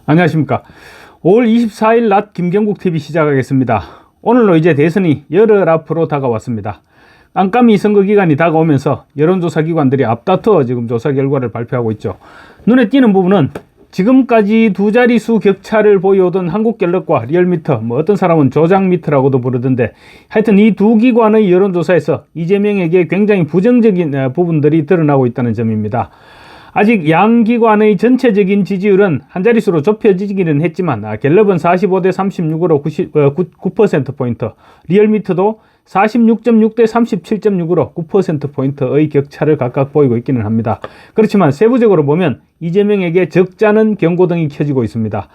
안녕하십니까. 5월 24일 낮 김경국TV 시작하겠습니다. 오늘로 이제 대선이 열흘 앞으로 다가왔습니다. 깜깜이 선거 기간이 다가오면서 여론조사 기관들이 앞다퉈 지금 조사 결과를 발표하고 있죠. 눈에 띄는 부분은 지금까지 두 자릿수 격차를 보여오던 한국갤럽과 리얼미터, 어떤 사람은 조작미터라고도 부르던데, 하여튼 이 두 기관의 여론조사에서 이재명에게 굉장히 부정적인 부분들이 드러나고 있다는 점입니다. 아직 양 기관의 전체적인 지지율은 한 자릿수로 좁혀지기는 했지만 갤럽은 45대 36으로 9%포인트, 리얼미터도 46.6대 37.6으로 9%포인트의 격차를 각각 보이고 있기는 합니다. 그렇지만 세부적으로 보면 이재명에게 적잖은 경고등이 켜지고 있습니다.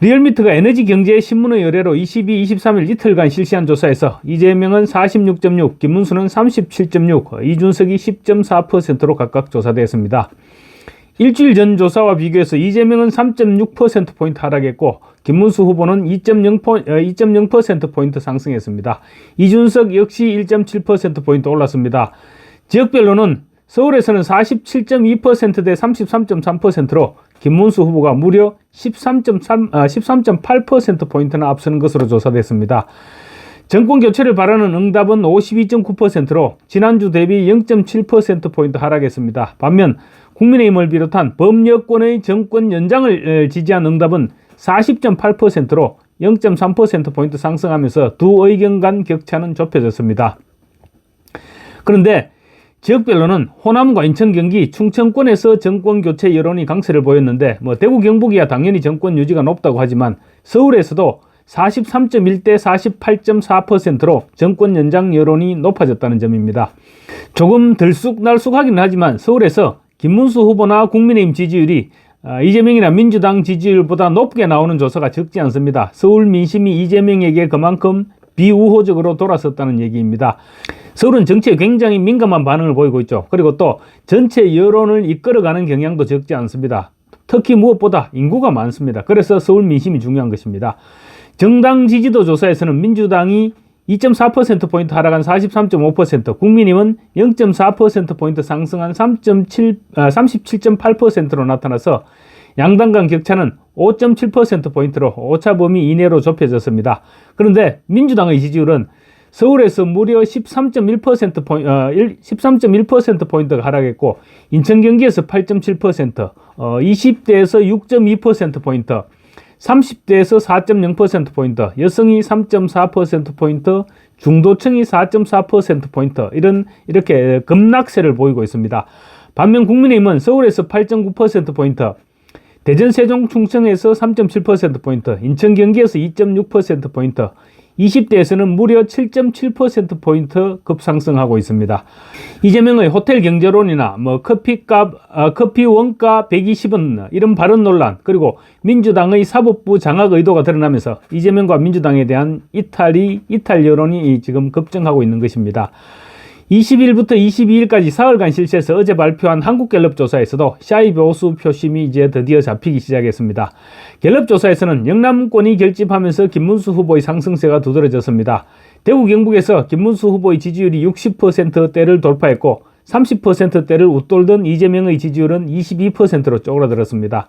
리얼미터가 에너지경제신문의 의뢰로 22, 23일 이틀간 실시한 조사에서 이재명은 46.6, 김문수는 37.6, 이준석이 10.4%로 각각 조사되었습니다. 일주일 전 조사와 비교해서 이재명은 3.6%포인트 하락했고 김문수 후보는 2.0%포인트 상승했습니다. 이준석 역시 1.7%포인트 올랐습니다. 지역별로는 서울에서는 47.2%대 33.3%로 김문수 후보가 무려 13.8%포인트나 앞서는 것으로 조사됐습니다. 정권 교체를 바라는 응답은 52.9%로 지난주 대비 0.7%포인트 하락했습니다. 반면 국민의힘을 비롯한 범여권의 정권 연장을 지지한 응답은 40.8%로 0.3%포인트 상승하면서 두 의견 간 격차는 좁혀졌습니다. 그런데 지역별로는 호남과 인천, 경기, 충청권에서 정권 교체 여론이 강세를 보였는데 대구, 경북이야 당연히 정권 유지가 높다고 하지만 서울에서도 43.1대 48.4%로 정권 연장 여론이 높아졌다는 점입니다. 조금 들쑥날쑥하긴 하지만 서울에서 김문수 후보나 국민의힘 지지율이 이재명이나 민주당 지지율보다 높게 나오는 조사가 적지 않습니다. 서울 민심이 이재명에게 그만큼 비우호적으로 돌아섰다는 얘기입니다. 서울은 정치에 굉장히 민감한 반응을 보이고 있죠. 그리고 또 전체 여론을 이끌어가는 경향도 적지 않습니다. 특히 무엇보다 인구가 많습니다. 그래서 서울 민심이 중요한 것입니다. 정당 지지도 조사에서는 민주당이 2.4%포인트 하락한 43.5%, 국민의힘은 0.4%포인트 상승한 37.8%로 나타나서 양당 간 격차는 5.7%포인트로 오차범위 이내로 좁혀졌습니다. 그런데 민주당의 지지율은 서울에서 무려 13.1%포인트가 하락했고 인천, 경기에서 8.7%, 20대에서 6.2%포인트, 30대에서 4.0%포인트, 여성이 3.4%포인트, 중도층이 4.4%포인트 이렇게 급락세를 보이고 있습니다. 반면 국민의힘은 서울에서 8.9%포인트, 대전, 세종, 충청에서 3.7%포인트, 인천, 경기에서 2.6%포인트, 20대에서는 무려 7.7%포인트 급상승하고 있습니다. 이재명의 호텔 경제론이나 커피 원가 120원 이런 발언 논란, 그리고 민주당의 사법부 장악 의도가 드러나면서 이재명과 민주당에 대한 이탈 여론이 지금 급증하고 있는 것입니다. 20일부터 22일까지 사흘간 실시해서 어제 발표한 한국갤럽 조사에서도 샤이 보수 표심이 이제 드디어 잡히기 시작했습니다. 갤럽 조사에서는 영남권이 결집하면서 김문수 후보의 상승세가 두드러졌습니다. 대구, 경북에서 김문수 후보의 지지율이 60%대를 돌파했고 30%대를 웃돌던 이재명의 지지율은 22%로 쪼그라들었습니다.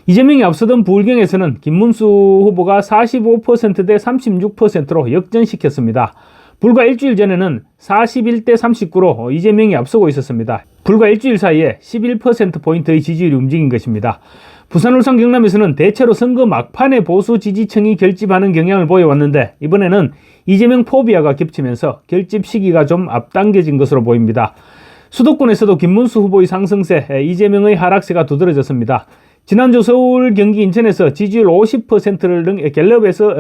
이재명이 앞서던 부울경에서는 김문수 후보가 45%대 36%로 역전시켰습니다. 불과 일주일 전에는 41대 39로 이재명이 앞서고 있었습니다. 불과 일주일 사이에 11%포인트의 지지율이 움직인 것입니다. 부산, 울산, 경남에서는 대체로 선거 막판에 보수 지지층이 결집하는 경향을 보여왔는데 이번에는 이재명 포비아가 겹치면서 결집 시기가 좀 앞당겨진 것으로 보입니다. 수도권에서도 김문수 후보의 상승세, 이재명의 하락세가 두드러졌습니다. 지난주 서울, 경기, 인천에서 지지율 50%를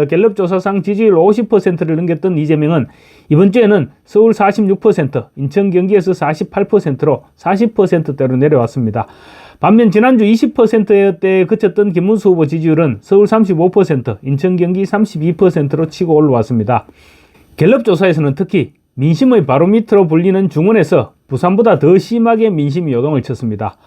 갤럽 조사상 지지율 50%를 넘겼던 이재명은 이번 주에는 서울 46%, 인천, 경기에서 48%로 40%대로 내려왔습니다. 반면 지난주 20%대에 그쳤던 김문수 후보 지지율은 서울 35%, 인천, 경기 32%로 치고 올라왔습니다. 갤럽 조사에서는 특히 민심의 바로미터로 불리는 중원에서 부산보다 더 심하게 민심이 요동을 쳤습니다.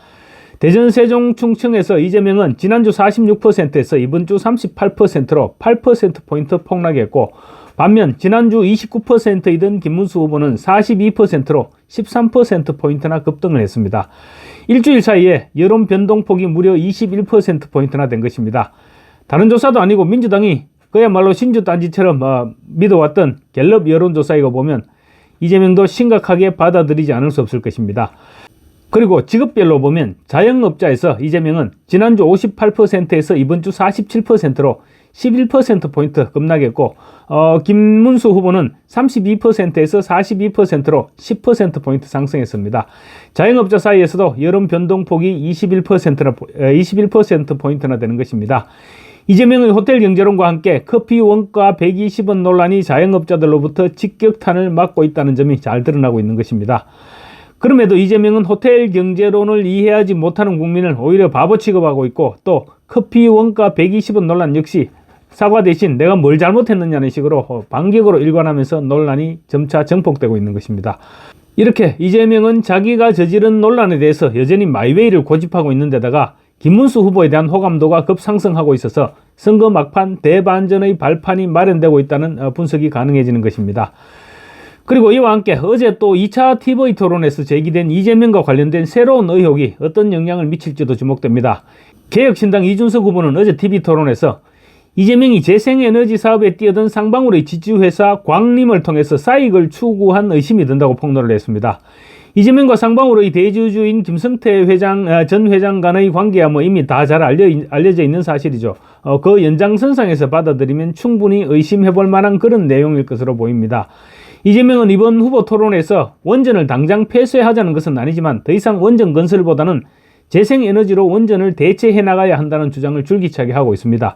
대전, 세종, 충청에서 이재명은 지난주 46%에서 이번 주 38%로 8%포인트 폭락했고 반면 지난주 29%이던 김문수 후보는 42%로 13%포인트나 급등을 했습니다. 일주일 사이에 여론 변동폭이 무려 21%포인트나 된 것입니다. 다른 조사도 아니고 민주당이 그야말로 신주단지처럼 믿어왔던 갤럽 여론조사이고 보면 이재명도 심각하게 받아들이지 않을 수 없을 것입니다. 그리고 직업별로 보면 자영업자에서 이재명은 지난주 58%에서 이번 주 47%로 11%포인트 급락했고 김문수 후보는 32%에서 42%로 10%포인트 상승했습니다. 자영업자 사이에서도 여론 변동폭이 21%포인트나 되는 것입니다. 이재명의 호텔 경제론과 함께 커피 원가 120원 논란이 자영업자들로부터 직격탄을 맞고 있다는 점이 잘 드러나고 있는 것입니다. 그럼에도 이재명은 호텔 경제론을 이해하지 못하는 국민을 오히려 바보 취급하고 있고, 또 커피 원가 120원 논란 역시 사과 대신 내가 뭘 잘못했느냐는 식으로 반격으로 일관하면서 논란이 점차 증폭되고 있는 것입니다. 이렇게 이재명은 자기가 저지른 논란에 대해서 여전히 마이웨이를 고집하고 있는 데다가 김문수 후보에 대한 호감도가 급상승하고 있어서 선거 막판 대반전의 발판이 마련되고 있다는 분석이 가능해지는 것입니다. 그리고 이와 함께 어제 또 2차 TV 토론에서 제기된 이재명과 관련된 새로운 의혹이 어떤 영향을 미칠지도 주목됩니다. 개혁신당 이준석 후보는 어제 TV 토론에서 이재명이 재생에너지 사업에 뛰어든 쌍방울의 지주회사 광림을 통해서 사익을 추구한 의심이 든다고 폭로를 했습니다. 이재명과 쌍방울의 대주주인 김성태 전 회장 간의 관계야 이미 다 잘 알려져 있는 사실이죠. 그 연장선상에서 받아들이면 충분히 의심해볼 만한 그런 내용일 것으로 보입니다. 이재명은 이번 후보 토론에서 원전을 당장 폐쇄하자는 것은 아니지만 더 이상 원전 건설보다는 재생에너지로 원전을 대체해 나가야 한다는 주장을 줄기차게 하고 있습니다.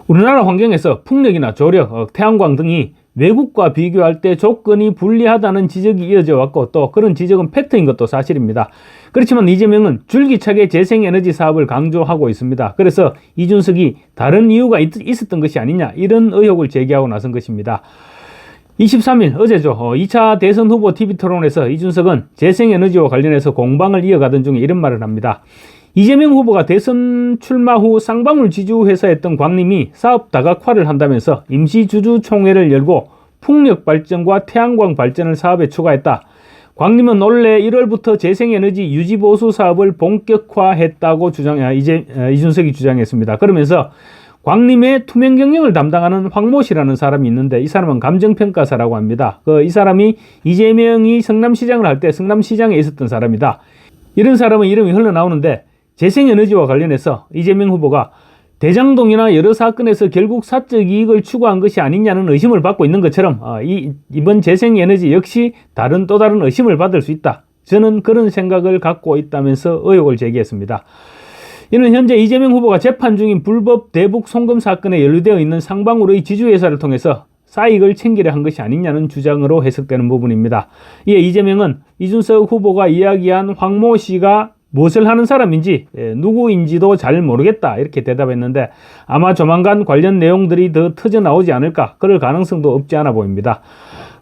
우리나라 환경에서 풍력이나 조력, 태양광 등이 외국과 비교할 때 조건이 불리하다는 지적이 이어져 왔고, 또 그런 지적은 팩트인 것도 사실입니다. 그렇지만 이재명은 줄기차게 재생에너지 사업을 강조하고 있습니다. 그래서 이준석이 다른 이유가 있었던 것이 아니냐, 이런 의혹을 제기하고 나선 것입니다. 23일 어제죠. 2차 대선 후보 TV 토론에서 이준석은 재생에너지와 관련해서 공방을 이어가던 중에 이런 말을 합니다. 이재명 후보가 대선 출마 후 쌍방울 지주회사였던 광림이 사업 다각화를 한다면서 임시주주총회를 열고 풍력 발전과 태양광 발전을 사업에 추가했다. 광림은 올해 1월부터 재생에너지 유지보수 사업을 본격화했다고 이준석이 주장했습니다. 그러면서 광림의 투명 경영을 담당하는 황모 씨라는 사람이 있는데, 이 사람은 감정평가사라고 합니다. 이 사람이 이재명이 성남시장을 할 때 성남시장에 있었던 사람이다. 이런 사람의 이름이 흘러나오는데, 재생에너지와 관련해서 이재명 후보가 대장동이나 여러 사건에서 결국 사적 이익을 추구한 것이 아니냐는 의심을 받고 있는 것처럼 이번 재생에너지 역시 또 다른 의심을 받을 수 있다. 저는 그런 생각을 갖고 있다면서 의혹을 제기했습니다. 이는 현재 이재명 후보가 재판 중인 불법 대북 송금 사건에 연루되어 있는 쌍방울의 지주회사를 통해서 사익을 챙기려 한 것이 아니냐는 주장으로 해석되는 부분입니다. 이에 이재명은 이준석 후보가 이야기한 황모 씨가 무엇을 하는 사람인지 누구인지도 잘 모르겠다, 이렇게 대답했는데 아마 조만간 관련 내용들이 더 터져나오지 않을까, 그럴 가능성도 없지 않아 보입니다.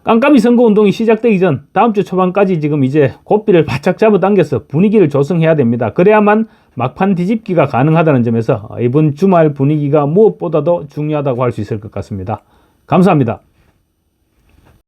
깜깜이 선거운동이 시작되기 전 다음 주 초반까지 지금 이제 고삐를 바짝 잡아당겨서 분위기를 조성해야 됩니다. 그래야만 막판 뒤집기가 가능하다는 점에서 이번 주말 분위기가 무엇보다도 중요하다고 할 수 있을 것 같습니다. 감사합니다.